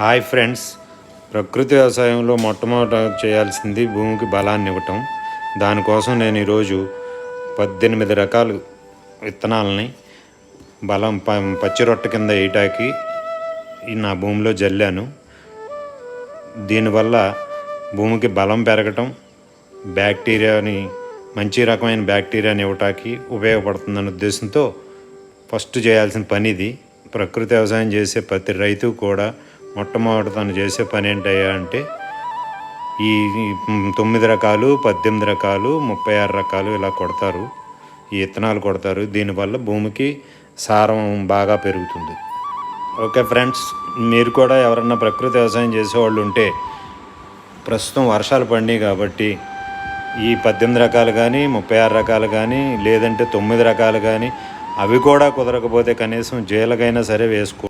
Hi friends, ప్రకృతి వ్యవసాయంలో మొట్టమొదట చేయాల్సింది భూమికి బలాన్ని ఇవ్వటం. దానికోసం నేను ఈరోజు 18 రకాల విత్తనాలని బలం పచ్చి రొట్ట కింద వేయటానికి నా భూమిలో జల్లాను. దీనివల్ల భూమికి బలం పెరగటం, మంచి రకమైన బ్యాక్టీరియాని ఇవ్వటానికి ఉపయోగపడుతుందన్న ఉద్దేశంతో ఫస్ట్ చేయాల్సిన పని ఇది. ప్రకృతి వ్యవసాయం చేసే ప్రతి రైతు కూడా మొట్టమొదటి తను చేసే పని ఏంటయ్యా అంటే ఈ 9 రకాలు, 18 రకాలు, 36 రకాలు ఇలా కొడతారు, ఈ విత్తనాలు కొడతారు. దీనివల్ల భూమికి సారం బాగా పెరుగుతుంది. ఓకే ఫ్రెండ్స్, మీరు కూడా ఎవరన్నా ప్రకృతి వ్యవసాయం చేసేవాళ్ళు ఉంటే, ప్రస్తుతం వర్షాలు పడినాయి కాబట్టి ఈ 18 రకాలు కానీ, 36 రకాలు కానీ, లేదంటే 9 రకాలు కానీ, అవి కూడా కుదరకపోతే కనీసం జీలకైనా సరే వేసుకో.